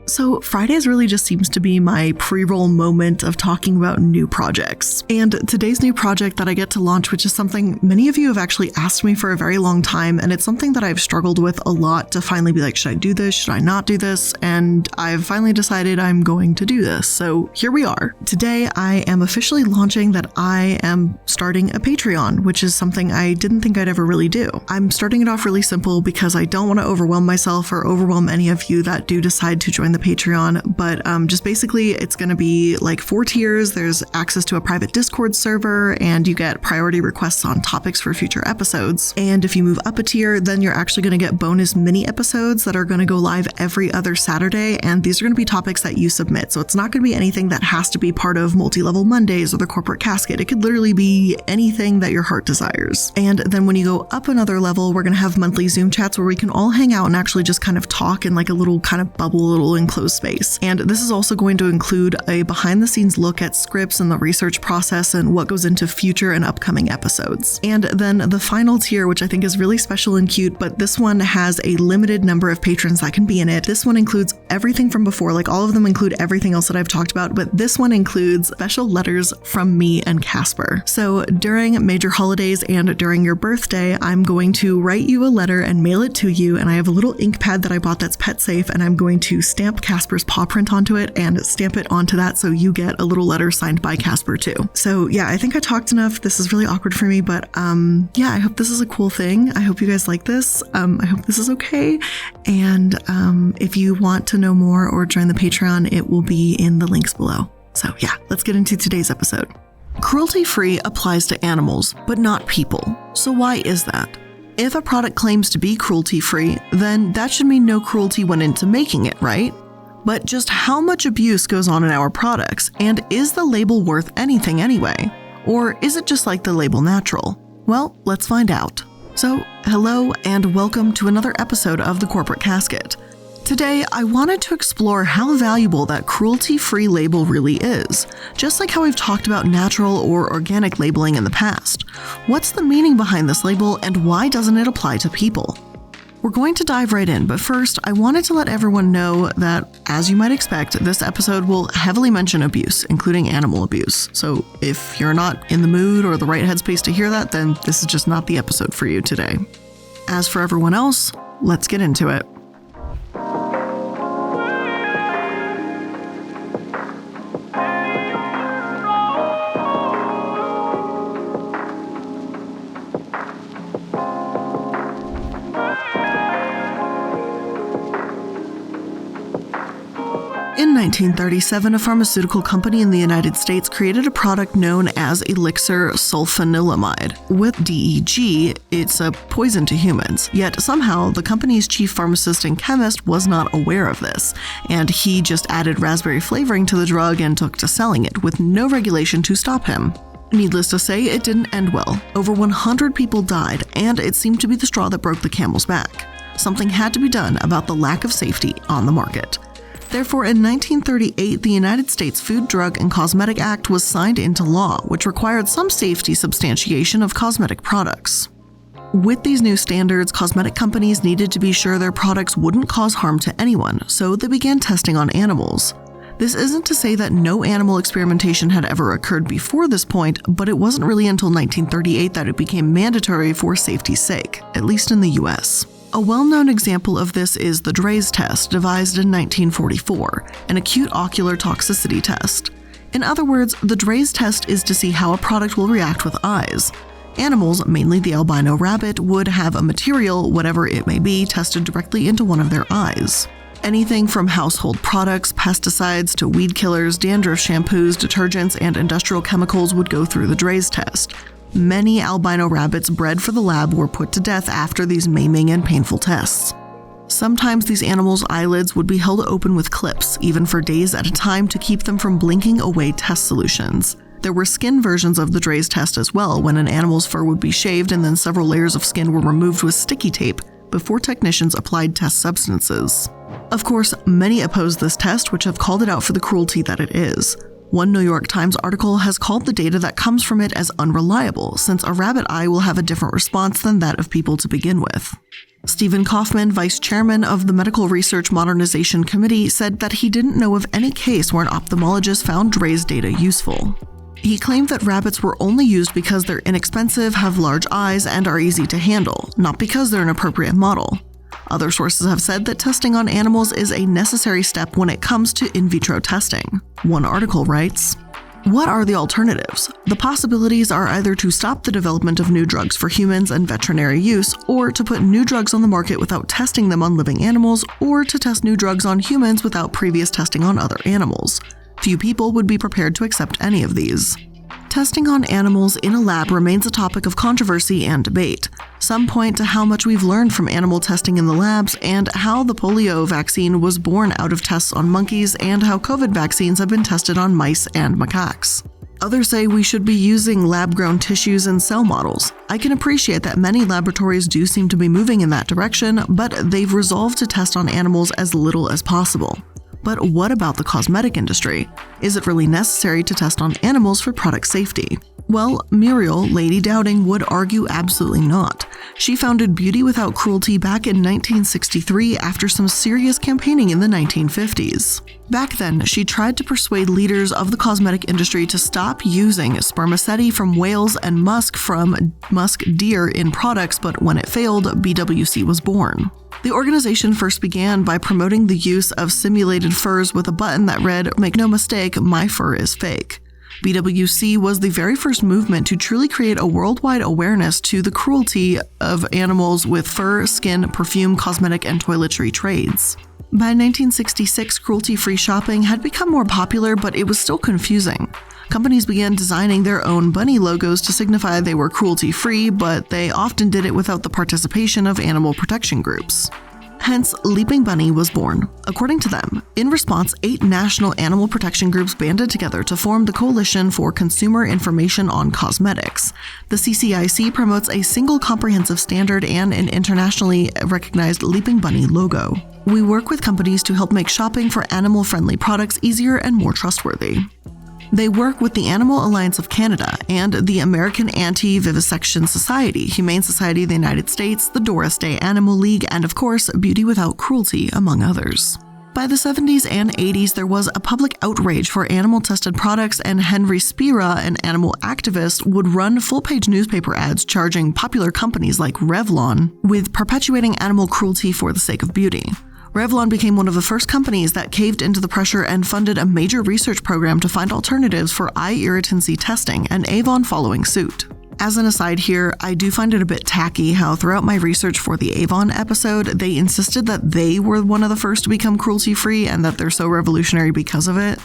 So Fridays really just seems to be my pre-roll moment of talking about new projects. And today's new project that I get to launch, which is something many of you have actually asked me for a very long time, and it's something that I've struggled with a lot to finally be like, should I do this? Should I not do this? And I've finally decided I'm going to do this. So here we are. Today I am officially launching that I am starting a Patreon, which is something I didn't think I'd ever really do. I'm starting it off really simple because I don't want to overwhelm myself or overwhelm any of you that do decide to join the Patreon, but just basically it's going to be like 4 tiers. There's access to a private Discord server, and you get priority requests on topics for future episodes. And if you move up a tier, then you're actually going to get bonus mini episodes that are going to go live every other Saturday, and these are going to be topics that you submit. So it's not going to be anything that has to be part of Multi-Level Mondays or the Corporate Casket. It could literally be anything that your heart desires. And then when you go up another level, we're going to have monthly Zoom chats where we can all hang out and actually just kind of talk in like a little kind of bubble, little enclosed space. And this is also going to include a behind the scenes look at scripts and the research process and what goes into future and upcoming episodes. And then the final tier, which I think is really special and cute, but this one has a limited number of patrons that can be in it. This one includes everything from before, like all of them include everything else that I've talked about, but this one includes special letters from me and Casper. So during major holidays and during your birthday, I'm going to write you a letter and mail it to you, and I have a little ink pad that I bought that's pet safe, and I'm going to stamp Casper's paw print onto it and stamp it onto that so you get a little letter signed by Casper too. So yeah, I think I talked enough. This is really awkward for me, but yeah, I hope this is a cool thing. I hope you guys like this. I hope this is okay. And if you want to know more or join the Patreon, it will be in the links below. So yeah, let's get into today's episode. Cruelty-free applies to animals, but not people. So why is that? If a product claims to be cruelty-free, then that should mean no cruelty went into making it, right? But just how much abuse goes on in our products, and is the label worth anything anyway? Or is it just like the label natural? Well, let's find out. So, hello and welcome to another episode of the Corporate Casket. Today, I wanted to explore how valuable that cruelty-free label really is, just like how we've talked about natural or organic labeling in the past. What's the meaning behind this label, and why doesn't it apply to people? We're going to dive right in, but first, I wanted to let everyone know that, as you might expect, this episode will heavily mention abuse, including animal abuse. So if you're not in the mood or the right headspace to hear that, then this is just not the episode for you today. As for everyone else, let's get into it. In 1937, a pharmaceutical company in the United States created a product known as elixir sulfanilamide. With DEG, it's a poison to humans, yet somehow the company's chief pharmacist and chemist was not aware of this, and he just added raspberry flavoring to the drug and took to selling it with no regulation to stop him. Needless to say, it didn't end well. Over 100 people died, and it seemed to be the straw that broke the camel's back. Something had to be done about the lack of safety on the market. Therefore, in 1938, the United States Food, Drug, and Cosmetic Act was signed into law, which required some safety substantiation of cosmetic products. With these new standards, cosmetic companies needed to be sure their products wouldn't cause harm to anyone, so they began testing on animals. This isn't to say that no animal experimentation had ever occurred before this point, but it wasn't really until 1938 that it became mandatory for safety's sake, at least in the US. A well-known example of this is the Draize test, devised in 1944, an acute ocular toxicity test. In other words, the Draize test is to see how a product will react with eyes. Animals, mainly the albino rabbit, would have a material, whatever it may be, tested directly into one of their eyes. Anything from household products, pesticides, to weed killers, dandruff shampoos, detergents, and industrial chemicals would go through the Draize test. Many albino rabbits bred for the lab were put to death after these maiming and painful tests. Sometimes these animals' eyelids would be held open with clips, even for days at a time, to keep them from blinking away test solutions. There were skin versions of the Draize test as well, when an animal's fur would be shaved and then several layers of skin were removed with sticky tape before technicians applied test substances. Of course, many oppose this test, which have called it out for the cruelty that it is. One New York Times article has called the data that comes from it as unreliable, since a rabbit eye will have a different response than that of people to begin with. Stephen Kaufman, vice chairman of the Medical Research Modernization Committee, said that he didn't know of any case where an ophthalmologist found Dre's data useful. He claimed that rabbits were only used because they're inexpensive, have large eyes, and are easy to handle, not because they're an appropriate model. Other sources have said that testing on animals is a necessary step when it comes to in vitro testing. One article writes, "What are the alternatives? The possibilities are either to stop the development of new drugs for humans and veterinary use, or to put new drugs on the market without testing them on living animals, or to test new drugs on humans without previous testing on other animals. Few people would be prepared to accept any of these." Testing on animals in a lab remains a topic of controversy and debate. Some point to how much we've learned from animal testing in the labs and how the polio vaccine was born out of tests on monkeys and how COVID vaccines have been tested on mice and macaques. Others say we should be using lab-grown tissues and cell models. I can appreciate that many laboratories do seem to be moving in that direction, but they've resolved to test on animals as little as possible. But what about the cosmetic industry? Is it really necessary to test on animals for product safety? Well, Muriel, Lady Doubting, would argue absolutely not. She founded Beauty Without Cruelty back in 1963 after some serious campaigning in the 1950s. Back then, she tried to persuade leaders of the cosmetic industry to stop using spermaceti from whales and musk from musk deer in products, but when it failed, BWC was born. The organization first began by promoting the use of simulated furs with a button that read, "Make no mistake, my fur is fake." BWC was the very first movement to truly create a worldwide awareness to the cruelty of animals with fur, skin, perfume, cosmetic, and toiletry trades. By 1966, cruelty-free shopping had become more popular, but it was still confusing. Companies began designing their own bunny logos to signify they were cruelty-free, but they often did it without the participation of animal protection groups. Hence, Leaping Bunny was born. According to them, in response, 8 national animal protection groups banded together to form the Coalition for Consumer Information on Cosmetics. The CCIC promotes a single comprehensive standard and an internationally recognized Leaping Bunny logo. We work with companies to help make shopping for animal-friendly products easier and more trustworthy. They work with the Animal Alliance of Canada and the American Anti-Vivisection Society, Humane Society of the United States, the Doris Day Animal League, and of course, Beauty Without Cruelty, among others. By the 70s and 80s, there was a public outrage for animal-tested products, and Henry Spira, an animal activist, would run full-page newspaper ads charging popular companies like Revlon with perpetuating animal cruelty for the sake of beauty. Revlon became one of the first companies that caved into the pressure and funded a major research program to find alternatives for eye irritancy testing, and Avon following suit. As an aside here, I do find it a bit tacky how throughout my research for the Avon episode, they insisted that they were one of the first to become cruelty-free and that they're so revolutionary because of it.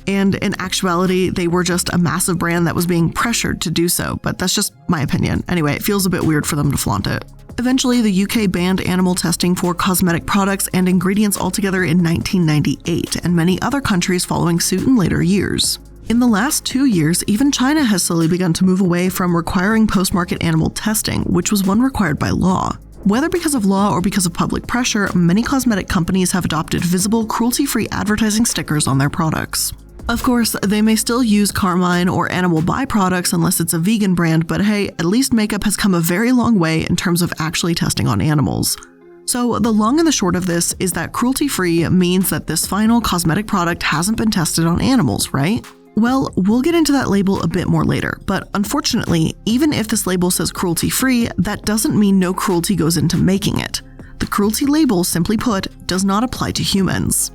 And in actuality, they were just a massive brand that was being pressured to do so, but that's just my opinion. Anyway, it feels a bit weird for them to flaunt it. Eventually, the UK banned animal testing for cosmetic products and ingredients altogether in 1998, and many other countries following suit in later years. In the last 2 years, even China has slowly begun to move away from requiring post-market animal testing, which was one required by law. Whether because of law or because of public pressure, many cosmetic companies have adopted visible, cruelty-free advertising stickers on their products. Of course, they may still use carmine or animal byproducts unless it's a vegan brand, but hey, at least makeup has come a very long way in terms of actually testing on animals. So the long and the short of this is that cruelty-free means that this final cosmetic product hasn't been tested on animals, right? Well, we'll get into that label a bit more later, but unfortunately, even if this label says cruelty-free, that doesn't mean no cruelty goes into making it. The cruelty label, simply put, does not apply to humans.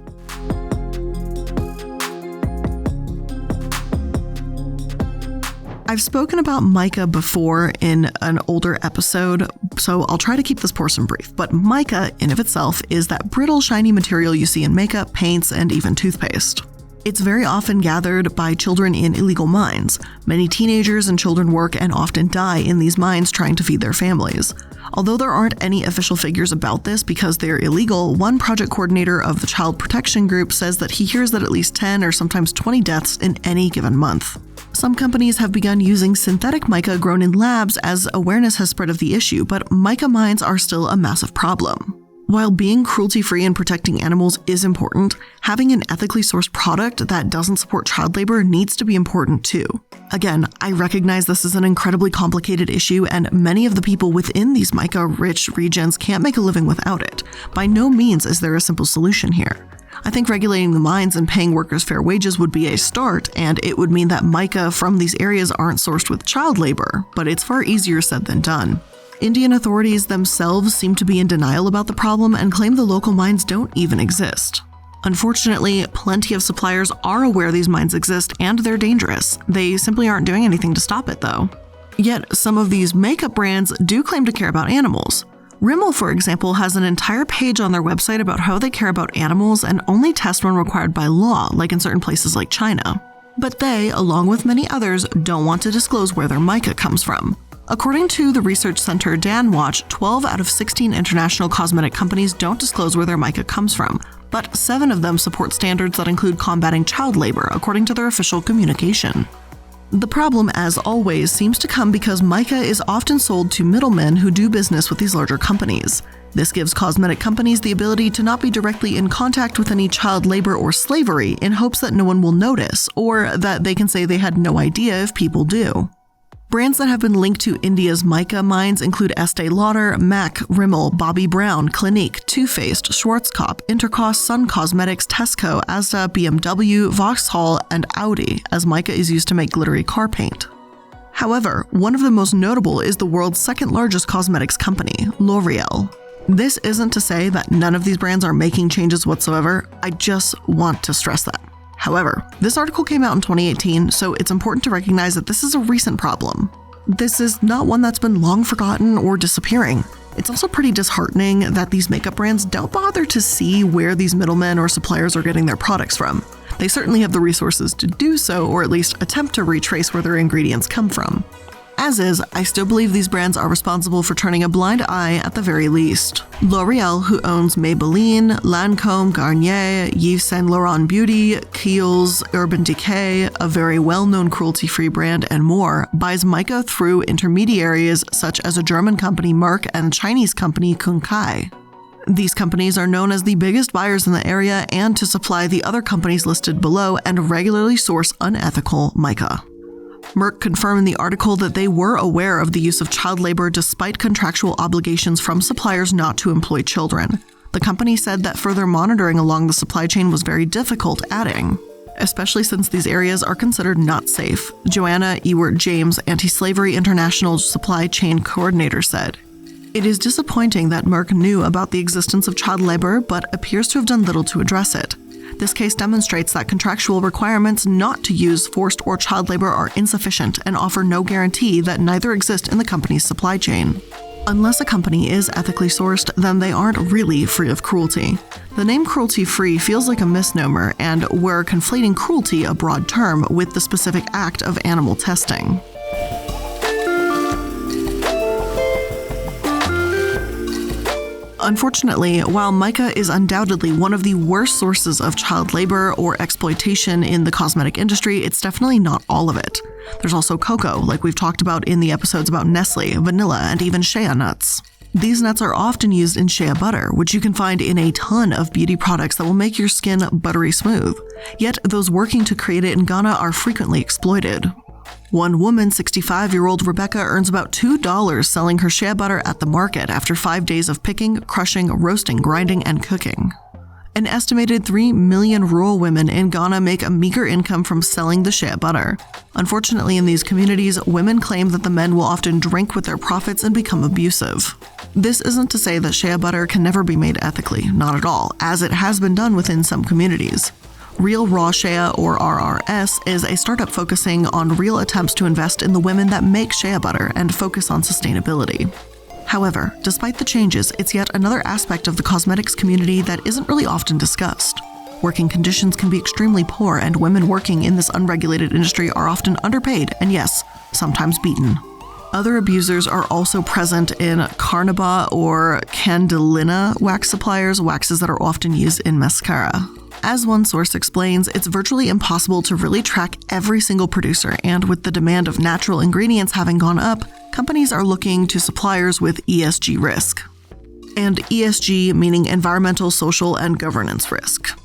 I've spoken about mica before in an older episode, so I'll try to keep this portion brief, but mica in of itself is that brittle, shiny material you see in makeup, paints, and even toothpaste. It's very often gathered by children in illegal mines. Many teenagers and children work and often die in these mines trying to feed their families. Although there aren't any official figures about this because they're illegal, one project coordinator of the Child Protection Group says that he hears that at least 10 or sometimes 20 deaths in any given month. Some companies have begun using synthetic mica grown in labs as awareness has spread of the issue, but mica mines are still a massive problem. While being cruelty-free and protecting animals is important, having an ethically sourced product that doesn't support child labor needs to be important too. Again, I recognize this is an incredibly complicated issue, and many of the people within these mica-rich regions can't make a living without it. By no means is there a simple solution here. I think regulating the mines and paying workers fair wages would be a start, and it would mean that mica from these areas aren't sourced with child labor, but it's far easier said than done. Indian authorities themselves seem to be in denial about the problem and claim the local mines don't even exist. Unfortunately, plenty of suppliers are aware these mines exist and they're dangerous. They simply aren't doing anything to stop it though. Yet, some of these makeup brands do claim to care about animals. Rimmel, for example, has an entire page on their website about how they care about animals and only test when required by law, like in certain places like China. But they, along with many others, don't want to disclose where their mica comes from. According to the research center DanWatch, 12 out of 16 international cosmetic companies don't disclose where their mica comes from, but 7 of them support standards that include combating child labor, according to their official communication. The problem, as always, seems to come because mica is often sold to middlemen who do business with these larger companies. This gives cosmetic companies the ability to not be directly in contact with any child labor or slavery in hopes that no one will notice, or that they can say they had no idea if people do. Brands that have been linked to India's mica mines include Estee Lauder, MAC, Rimmel, Bobbi Brown, Clinique, Too Faced, Schwarzkopf, Intercos, Sun Cosmetics, Tesco, Asda, BMW, Vauxhall, and Audi, as mica is used to make glittery car paint. However, one of the most notable is the world's second largest cosmetics company, L'Oreal. This isn't to say that none of these brands are making changes whatsoever, I just want to stress that. However, this article came out in 2018, so it's important to recognize that this is a recent problem. This is not one that's been long forgotten or disappearing. It's also pretty disheartening that these makeup brands don't bother to see where these middlemen or suppliers are getting their products from. They certainly have the resources to do so, or at least attempt to retrace where their ingredients come from. As is, I still believe these brands are responsible for turning a blind eye at the very least. L'Oreal, who owns Maybelline, Lancôme, Garnier, Yves Saint Laurent Beauty, Kiehl's, Urban Decay, a very well-known cruelty-free brand, and more, buys mica through intermediaries such as a German company Merck and Chinese company Kunkai. These companies are known as the biggest buyers in the area and to supply the other companies listed below and regularly source unethical mica. Merck confirmed in the article that they were aware of the use of child labor despite contractual obligations from suppliers not to employ children. The company said that further monitoring along the supply chain was very difficult, adding, especially since these areas are considered not safe. Joanna Ewart James, Anti-Slavery International Supply Chain Coordinator, said, "It is disappointing that Merck knew about the existence of child labor but appears to have done little to address it. This case demonstrates that contractual requirements not to use forced or child labor are insufficient and offer no guarantee that neither exist in the company's supply chain. Unless a company is ethically sourced, then they aren't really free of cruelty. The name cruelty-free feels like a misnomer, and we're conflating cruelty, a broad term, with the specific act of animal testing." Unfortunately, while mica is undoubtedly one of the worst sources of child labor or exploitation in the cosmetic industry, it's definitely not all of it. There's also cocoa, like we've talked about in the episodes about Nestle, vanilla, and even shea nuts. These nuts are often used in shea butter, which you can find in a ton of beauty products that will make your skin buttery smooth. Yet those working to create it in Ghana are frequently exploited. One woman, 65-year-old Rebecca, earns about $2 selling her shea butter at the market after 5 days of picking, crushing, roasting, grinding, and cooking. An estimated 3 million rural women in Ghana make a meager income from selling the shea butter. Unfortunately, in these communities, women claim that the men will often drink with their profits and become abusive. This isn't to say that shea butter can never be made ethically, not at all, as it has been done within some communities. Real Raw Shea, or RRS, is a startup focusing on real attempts to invest in the women that make shea butter and focus on sustainability. However, despite the changes, it's yet another aspect of the cosmetics community that isn't really often discussed. Working conditions can be extremely poor, and women working in this unregulated industry are often underpaid and, yes, sometimes beaten. Other abusers are also present in Carnauba or Candelina wax suppliers, waxes that are often used in mascara. As one source explains, it's virtually impossible to really track every single producer, and with the demand of natural ingredients having gone up, companies are looking to suppliers with ESG risk. and ESG meaning environmental, social, and governance risk.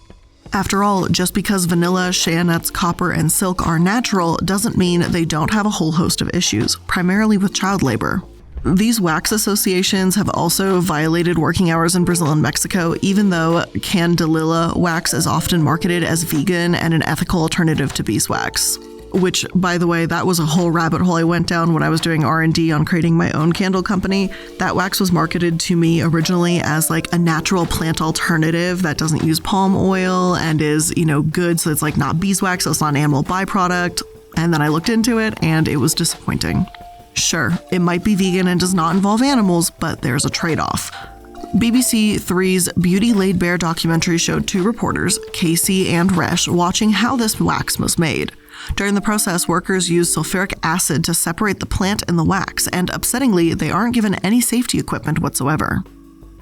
After all, just because vanilla, shea nuts, copper, and silk are natural doesn't mean they don't have a whole host of issues, primarily with child labor. These wax associations have also violated working hours in Brazil and Mexico, even though Candelilla wax is often marketed as vegan and an ethical alternative to beeswax. Which, by the way, that was a whole rabbit hole I went down when I was doing R&D on creating my own candle company. That wax was marketed to me originally as like a natural plant alternative that doesn't use palm oil and is, good. So it's like not beeswax, so it's not an animal byproduct. And then I looked into it and it was disappointing. Sure, it might be vegan and does not involve animals, but there's a trade-off. BBC Three's Beauty Laid Bare documentary showed two reporters, Casey and Resh, watching how this wax was made. During the process, workers used sulfuric acid to separate the plant and the wax, and upsettingly, they aren't given any safety equipment whatsoever.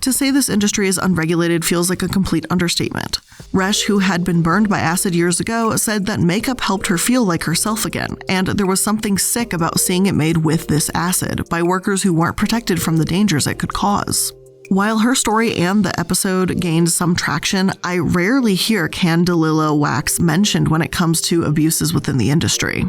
To say this industry is unregulated feels like a complete understatement. Resh, who had been burned by acid years ago, said that makeup helped her feel like herself again, and there was something sick about seeing it made with this acid by workers who weren't protected from the dangers it could cause. While her story and the episode gained some traction, I rarely hear Candelilla wax mentioned when it comes to abuses within the industry.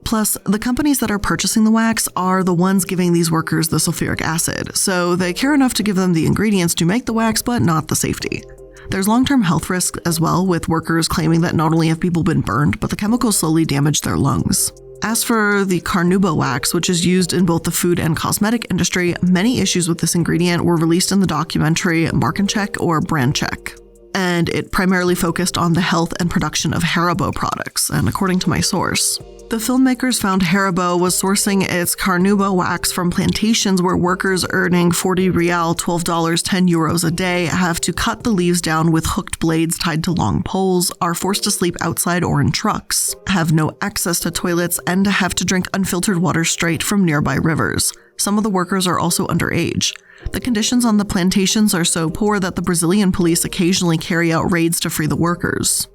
Plus, the companies that are purchasing the wax are the ones giving these workers the sulfuric acid, so they care enough to give them the ingredients to make the wax, but not the safety. There's long-term health risk as well, with workers claiming that not only have people been burned, but the chemicals slowly damage their lungs. As for the carnauba wax, which is used in both the food and cosmetic industry, many issues with this ingredient were released in the documentary Mark and Check or Brand Check. And it primarily focused on the health and production of Haribo products, and according to my source, the filmmakers found Haribo was sourcing its carnauba wax from plantations where workers earning 40 real, $12, 10 euros a day have to cut the leaves down with hooked blades tied to long poles, are forced to sleep outside or in trucks, have no access to toilets, and have to drink unfiltered water straight from nearby rivers. Some of the workers are also underage. The conditions on the plantations are so poor that the Brazilian police occasionally carry out raids to free the workers.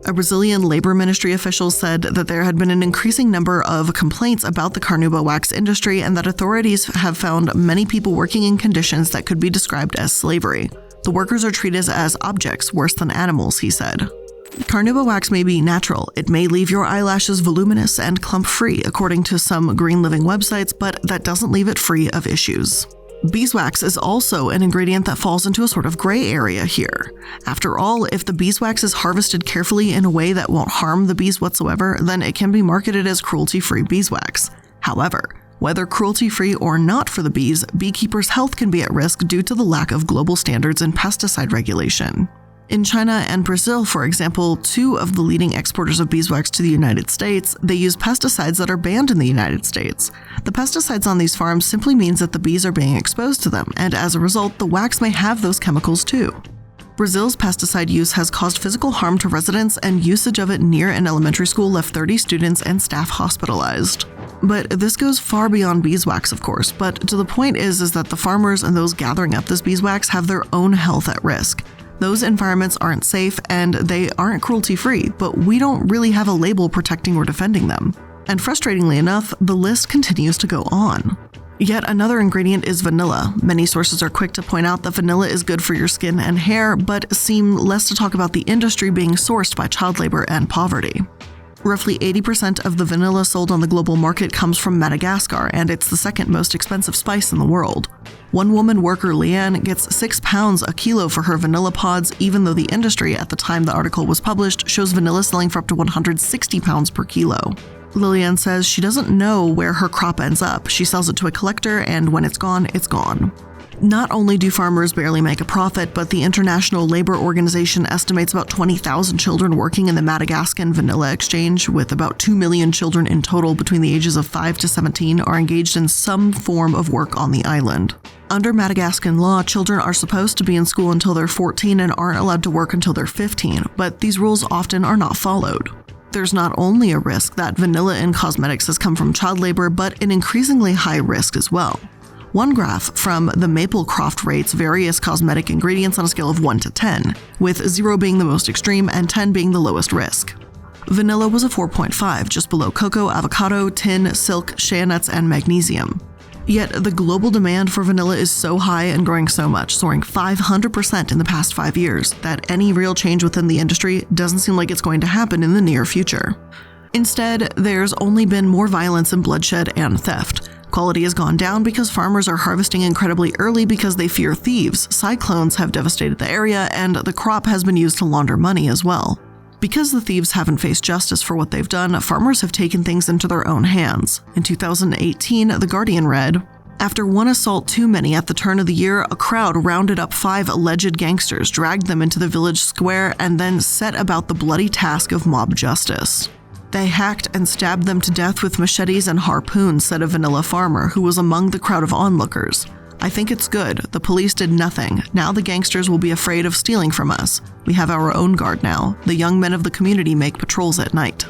A Brazilian labor ministry official said that there had been an increasing number of complaints about the carnauba wax industry and that authorities have found many people working in conditions that could be described as slavery. The workers are treated as objects worse than animals, he said. Carnauba wax may be natural. It may leave your eyelashes voluminous and clump-free, according to some green living websites, but that doesn't leave it free of issues. Beeswax is also an ingredient that falls into a sort of gray area here. After all, if the beeswax is harvested carefully in a way that won't harm the bees whatsoever, then it can be marketed as cruelty-free beeswax. However, whether cruelty-free or not for the bees, beekeepers' health can be at risk due to the lack of global standards in pesticide regulation. In China and Brazil, for example, two of the leading exporters of beeswax to the United States, they use pesticides that are banned in the United States. The pesticides on these farms simply means that the bees are being exposed to them, and as a result, the wax may have those chemicals too. Brazil's pesticide use has caused physical harm to residents, and usage of it near an elementary school left 30 students and staff hospitalized. But this goes far beyond beeswax, of course, but to the point is that the farmers and those gathering up this beeswax have their own health at risk. Those environments aren't safe and they aren't cruelty-free, but we don't really have a label protecting or defending them. And frustratingly enough, the list continues to go on. Yet another ingredient is vanilla. Many sources are quick to point out that vanilla is good for your skin and hair, but seem less to talk about the industry being sourced by child labor and poverty. Roughly 80% of the vanilla sold on the global market comes from Madagascar, and it's the second most expensive spice in the world. One woman worker, Leanne, gets 6 pounds a kilo for her vanilla pods, even though the industry at the time the article was published shows vanilla selling for up to 160 pounds per kilo. Lillian says she doesn't know where her crop ends up. She sells it to a collector, and when it's gone, it's gone. Not only do farmers barely make a profit, but the International Labour Organization estimates about 20,000 children working in the Madagascan vanilla exchange, with about 2 million children in total between the ages of 5 to 17 are engaged in some form of work on the island. Under Madagascan law, children are supposed to be in school until they're 14 and aren't allowed to work until they're 15, but these rules often are not followed. There's not only a risk that vanilla in cosmetics has come from child labor, but an increasingly high risk as well. One graph from the Maplecroft rates various cosmetic ingredients on a scale of 1 to 10, with 0 being the most extreme and 10 being the lowest risk. Vanilla was a 4.5, just below cocoa, avocado, tin, silk, shea nuts, and magnesium. Yet the global demand for vanilla is so high and growing so much, soaring 500% in the past 5 years, that any real change within the industry doesn't seem like it's going to happen in the near future. Instead, there's only been more violence and bloodshed and theft. Quality has gone down because farmers are harvesting incredibly early because they fear thieves, cyclones have devastated the area, and the crop has been used to launder money as well. Because the thieves haven't faced justice for what they've done, farmers have taken things into their own hands. In 2018, The Guardian read, "After one assault too many at the turn of the year, a crowd rounded up 5 alleged gangsters, dragged them into the village square, and then set about the bloody task of mob justice. They hacked and stabbed them to death with machetes and harpoons," said a vanilla farmer who was among the crowd of onlookers. "I think it's good. The police did nothing. Now the gangsters will be afraid of stealing from us. We have our own guard now. The young men of the community make patrols at night."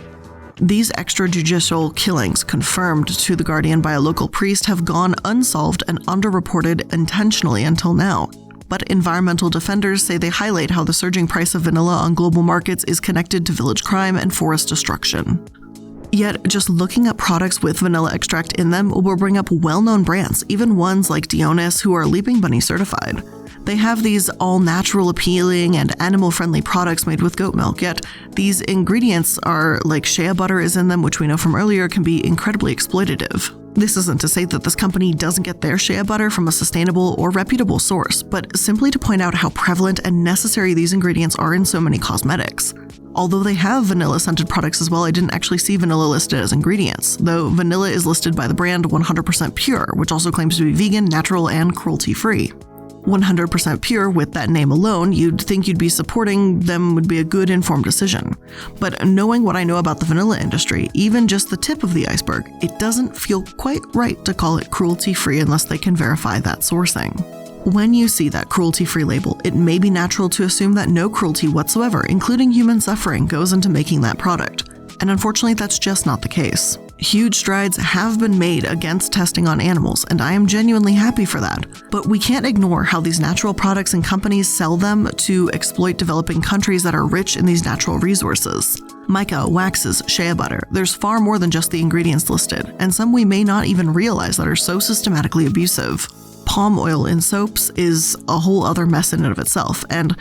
These extrajudicial killings, confirmed to The Guardian by a local priest, have gone unsolved and underreported intentionally until now. But environmental defenders say they highlight how the surging price of vanilla on global markets is connected to village crime and forest destruction. Yet, just looking at products with vanilla extract in them will bring up well-known brands, even ones like Dionys, who are Leaping Bunny certified. They have these all-natural appealing and animal-friendly products made with goat milk, yet these ingredients are like shea butter is in them, which we know from earlier can be incredibly exploitative. This isn't to say that this company doesn't get their shea butter from a sustainable or reputable source, but simply to point out how prevalent and necessary these ingredients are in so many cosmetics. Although they have vanilla-scented products as well, I didn't actually see vanilla listed as ingredients, though vanilla is listed by the brand 100% Pure, which also claims to be vegan, natural, and cruelty-free. 100% Pure, with that name alone, you'd think you'd be supporting them would be a good informed decision. But knowing what I know about the vanilla industry, even just the tip of the iceberg, it doesn't feel quite right to call it cruelty-free unless they can verify that sourcing. When you see that cruelty-free label, it may be natural to assume that no cruelty whatsoever, including human suffering, goes into making that product. And unfortunately, that's just not the case. Huge strides have been made against testing on animals, and I am genuinely happy for that. But we can't ignore how these natural products and companies sell them to exploit developing countries that are rich in these natural resources. Mica, waxes, shea butter, there's far more than just the ingredients listed, and some we may not even realize that are so systematically abusive. Palm oil in soaps is a whole other mess in and of itself, and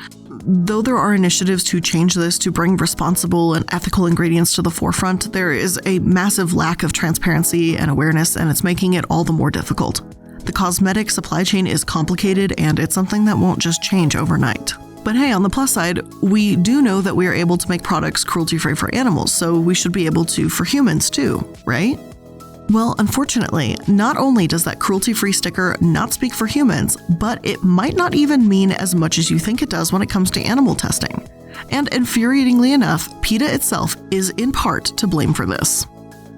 though there are initiatives to change this to bring responsible and ethical ingredients to the forefront, there is a massive lack of transparency and awareness, and it's making it all the more difficult. The cosmetic supply chain is complicated, and it's something that won't just change overnight. But hey, on the plus side, we do know that we are able to make products cruelty-free for animals, so we should be able to for humans too, right? Well, unfortunately, not only does that cruelty-free sticker not speak for humans, but it might not even mean as much as you think it does when it comes to animal testing. And infuriatingly enough, PETA itself is in part to blame for this.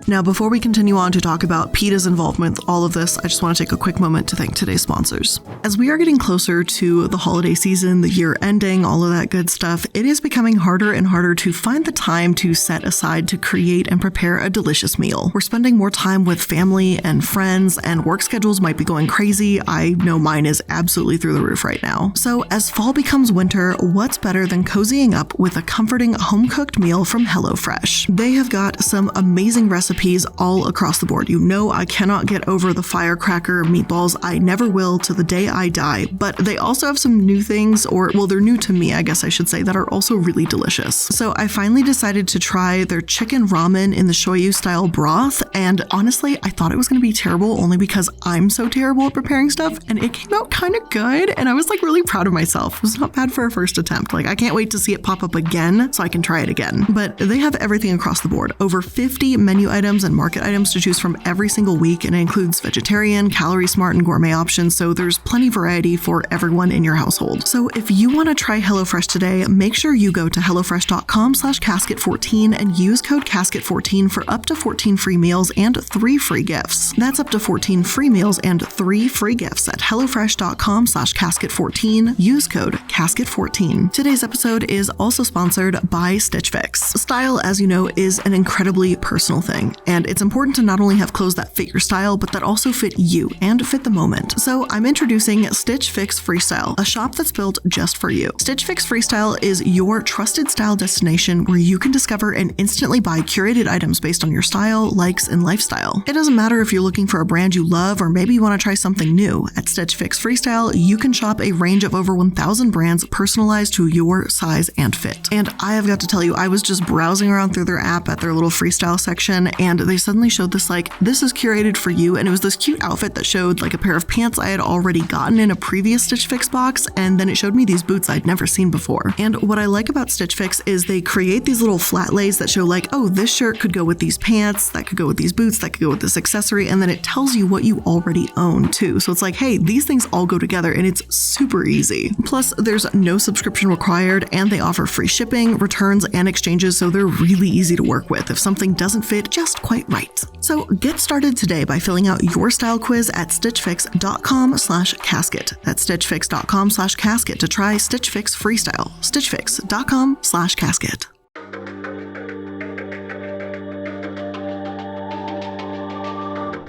Now, before we continue on to talk about PETA's involvement with all of this, I just want to take a quick moment to thank today's sponsors. As we are getting closer to the holiday season, the year ending, all of that good stuff, it is becoming harder and harder to find the time to set aside to create and prepare a delicious meal. We're spending more time with family and friends, and work schedules might be going crazy. I know mine is absolutely through the roof right now. So as fall becomes winter, what's better than cozying up with a comforting home-cooked meal from HelloFresh? They have got some amazing recipes all across the board. You know I cannot get over the firecracker meatballs. I never will to the day I die, but they also have some new things, or well, they're new to me, I guess I should say, that are also really delicious. So I finally decided to try their chicken ramen in the shoyu style broth, and honestly, I thought it was going to be terrible only because I'm so terrible at preparing stuff, and it came out kind of good, and I was like really proud of myself. It was not bad for a first attempt. Like, I can't wait to see it pop up again so I can try it again. But they have everything across the board. Over 50 menu items and market items to choose from every single week, and it includes vegetarian, calorie smart, and gourmet options, so there's plenty of variety for everyone in your household. So if you want to try HelloFresh today, make sure you go to hellofresh.com/casket14 and use code casket14 for up to 14 free meals and 3 free gifts. That's up to 14 free meals and 3 free gifts at hellofresh.com/casket14. Use code casket14. Today's episode is also sponsored by Stitch Fix. Style, as you know, is an incredibly personal thing. and it's important to not only have clothes that fit your style, but that also fit you and fit the moment. So I'm introducing Stitch Fix Freestyle, a shop that's built just for you. Stitch Fix Freestyle is your trusted style destination where you can discover and instantly buy curated items based on your style, likes, and lifestyle. It doesn't matter if you're looking for a brand you love or maybe you want to try something new. At Stitch Fix Freestyle, you can shop a range of over 1,000 brands personalized to your size and fit. And I have got to tell you, I was just browsing around through their app at their little freestyle section, and they suddenly showed this this is curated for you, and it was this cute outfit that showed a pair of pants I had already gotten in a previous Stitch Fix box, and then it showed me these boots I'd never seen before. And what I like about Stitch Fix is they create these little flat lays that show oh, this shirt could go with these pants, that could go with these boots, that could go with this accessory, and then it tells you what you already own too. So it's hey, these things all go together and it's super easy. Plus, there's no subscription required, and they offer free shipping, returns, and exchanges, so they're really easy to work with if something doesn't fit just quite right. So get started today by filling out your style quiz at stitchfix.com/casket. That's stitchfix.com/casket to try Stitch Fix Freestyle. stitchfix.com/casket.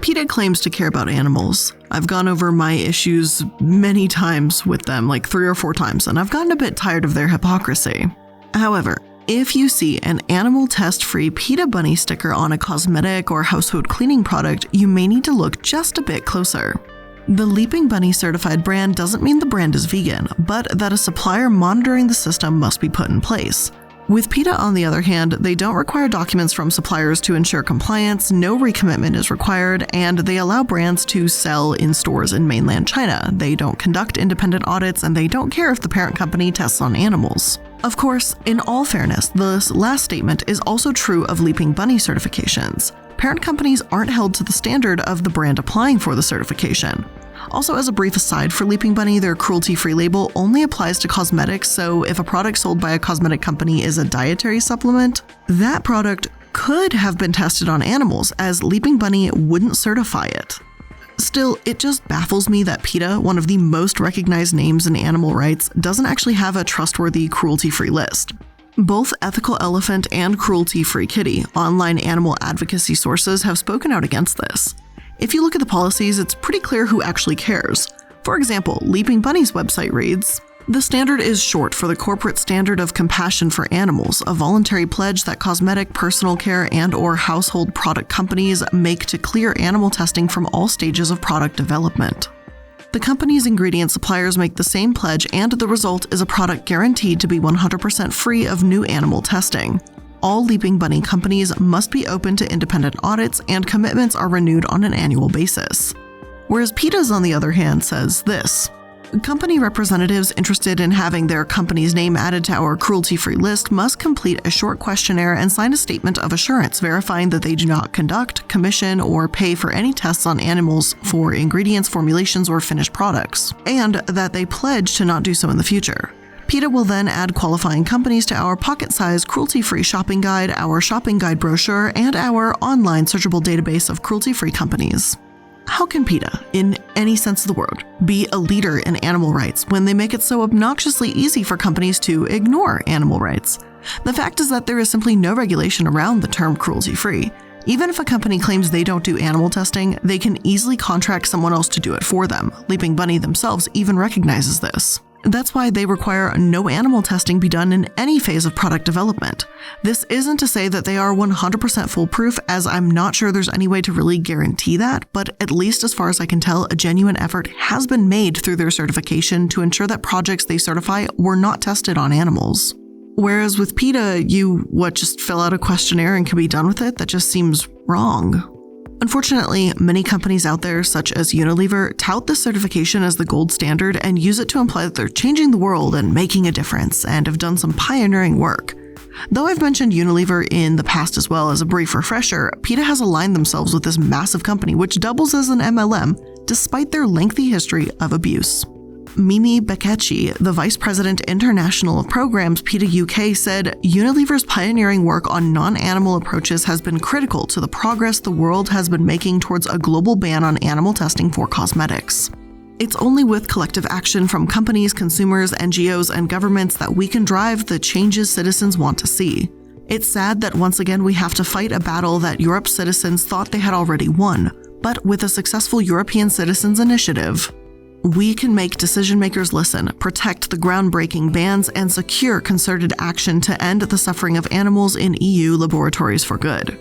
PETA claims to care about animals. I've gone over my issues many times with them, 3 or 4 times, and I've gotten a bit tired of their hypocrisy. However, if you see an animal test-free PETA bunny sticker on a cosmetic or household cleaning product, you may need to look just a bit closer. The Leaping Bunny certified brand doesn't mean the brand is vegan, but that a supplier monitoring the system must be put in place. With PETA, on the other hand, they don't require documents from suppliers to ensure compliance, no recommitment is required, and they allow brands to sell in stores in mainland China. They don't conduct independent audits, and they don't care if the parent company tests on animals. Of course, in all fairness, this last statement is also true of Leaping Bunny certifications. Parent companies aren't held to the standard of the brand applying for the certification. Also, as a brief aside for Leaping Bunny, their cruelty-free label only applies to cosmetics, so if a product sold by a cosmetic company is a dietary supplement, that product could have been tested on animals, as Leaping Bunny wouldn't certify it. Still, it just baffles me that PETA, one of the most recognized names in animal rights, doesn't actually have a trustworthy cruelty-free list. Both Ethical Elephant and Cruelty Free Kitty, online animal advocacy sources, have spoken out against this. If you look at the policies, it's pretty clear who actually cares. For example, Leaping Bunny's website reads, "The standard is short for the corporate standard of compassion for animals, a voluntary pledge that cosmetic, personal care, and/or household product companies make to clear animal testing from all stages of product development. The company's ingredient suppliers make the same pledge, and the result is a product guaranteed to be 100% free of new animal testing. All Leaping Bunny companies must be open to independent audits, and commitments are renewed on an annual basis." Whereas PETA's, on the other hand, says this: "Company representatives interested in having their company's name added to our cruelty-free list must complete a short questionnaire and sign a statement of assurance verifying that they do not conduct, commission, or pay for any tests on animals for ingredients, formulations, or finished products, and that they pledge to not do so in the future. PETA will then add qualifying companies to our pocket-sized cruelty-free shopping guide, our shopping guide brochure, and our online searchable database of cruelty-free companies." How can PETA, in any sense of the word, be a leader in animal rights when they make it so obnoxiously easy for companies to ignore animal rights? The fact is that there is simply no regulation around the term cruelty-free. Even if a company claims they don't do animal testing, they can easily contract someone else to do it for them. Leaping Bunny themselves even recognizes this. That's why they require no animal testing be done in any phase of product development. This isn't to say that they are 100% foolproof, as I'm not sure there's any way to really guarantee that, but at least as far as I can tell, a genuine effort has been made through their certification to ensure that projects they certify were not tested on animals. Whereas with PETA, just fill out a questionnaire and can be done with it? That just seems wrong. Unfortunately, many companies out there, such as Unilever, tout this certification as the gold standard and use it to imply that they're changing the world and making a difference, and have done some pioneering work. Though I've mentioned Unilever in the past as well, as a brief refresher, PETA has aligned themselves with this massive company which doubles as an MLM, despite their lengthy history of abuse. Mimi Bececci, the Vice President International of Programs, PETA UK, said, "Unilever's pioneering work on non-animal approaches has been critical to the progress the world has been making towards a global ban on animal testing for cosmetics. It's only with collective action from companies, consumers, NGOs, and governments that we can drive the changes citizens want to see. It's sad that once again we have to fight a battle that Europe's citizens thought they had already won, but with a successful European Citizens Initiative, we can make decision makers listen, protect the groundbreaking bans, and secure concerted action to end the suffering of animals in EU laboratories for good.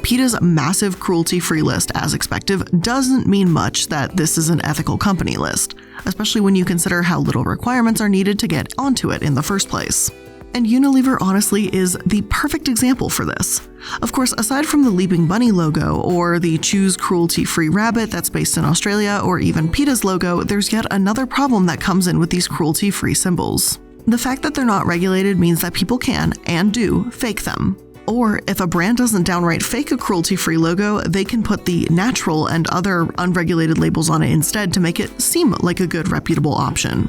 PETA's massive cruelty-free list, as expected, doesn't mean much that this is an ethical company list, especially when you consider how little requirements are needed to get onto it in the first place. And Unilever honestly is the perfect example for this. Of course, aside from the Leaping Bunny logo, or the Choose Cruelty-Free Rabbit that's based in Australia, or even PETA's logo, there's yet another problem that comes in with these cruelty-free symbols. The fact that they're not regulated means that people can, and do, fake them. Or if a brand doesn't downright fake a cruelty-free logo, they can put the natural and other unregulated labels on it instead to make it seem like a good, reputable option.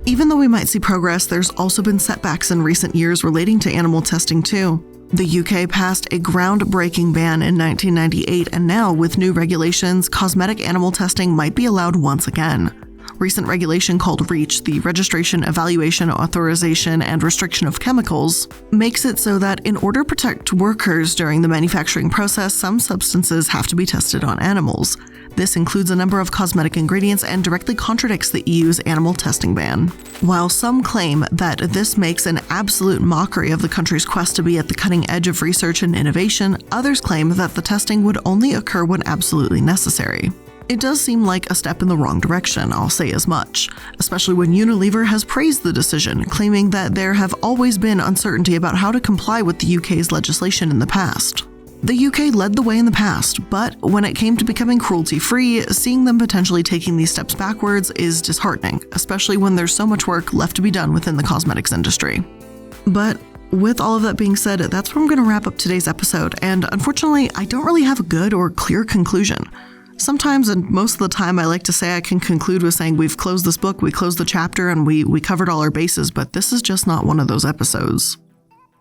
Even though we might see progress, there's also been setbacks in recent years relating to animal testing too. The UK passed a groundbreaking ban in 1998, and now, with new regulations, cosmetic animal testing might be allowed once again. Recent regulation called REACH, the Registration, Evaluation, Authorization, and Restriction of Chemicals, makes it so that in order to protect workers during the manufacturing process, some substances have to be tested on animals. This includes a number of cosmetic ingredients and directly contradicts the EU's animal testing ban. While some claim that this makes an absolute mockery of the country's quest to be at the cutting edge of research and innovation, others claim that the testing would only occur when absolutely necessary. It does seem like a step in the wrong direction, I'll say as much, especially when Unilever has praised the decision, claiming that there have always been uncertainty about how to comply with the UK's legislation in the past. The UK led the way in the past, but when it came to becoming cruelty-free, seeing them potentially taking these steps backwards is disheartening, especially when there's so much work left to be done within the cosmetics industry. But with all of that being said, that's where I'm going to wrap up today's episode, and unfortunately, I don't really have a good or clear conclusion. Sometimes, and most of the time, I like to say I can conclude with saying we've closed this book, we closed the chapter, and we covered all our bases, but this is just not one of those episodes.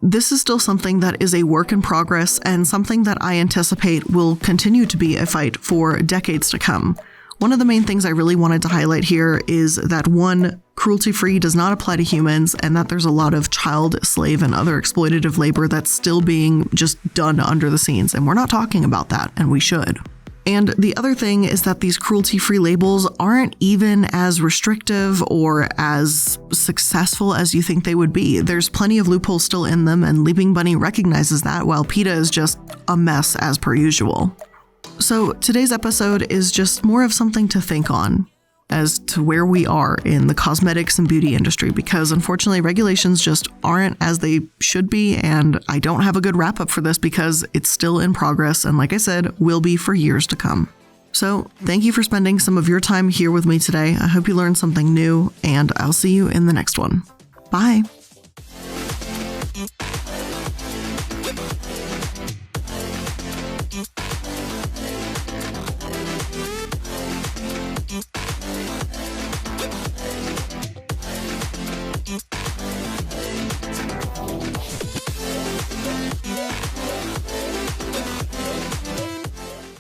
This is still something that is a work in progress and something that I anticipate will continue to be a fight for decades to come. One of the main things I really wanted to highlight here is that one, cruelty-free does not apply to humans, and that there's a lot of child, slave, and other exploitative labor that's still being just done under the scenes, and we're not talking about that, and we should. And the other thing is that these cruelty-free labels aren't even as restrictive or as successful as you think they would be. There's plenty of loopholes still in them, and Leaping Bunny recognizes that, while PETA is just a mess as per usual. So today's episode is just more of something to think on as to where we are in the cosmetics and beauty industry, because unfortunately regulations just aren't as they should be, and I don't have a good wrap up for this because it's still in progress, and like I said, will be for years to come. So thank you for spending some of your time here with me today. I hope you learned something new, and I'll see you in the next one. Bye.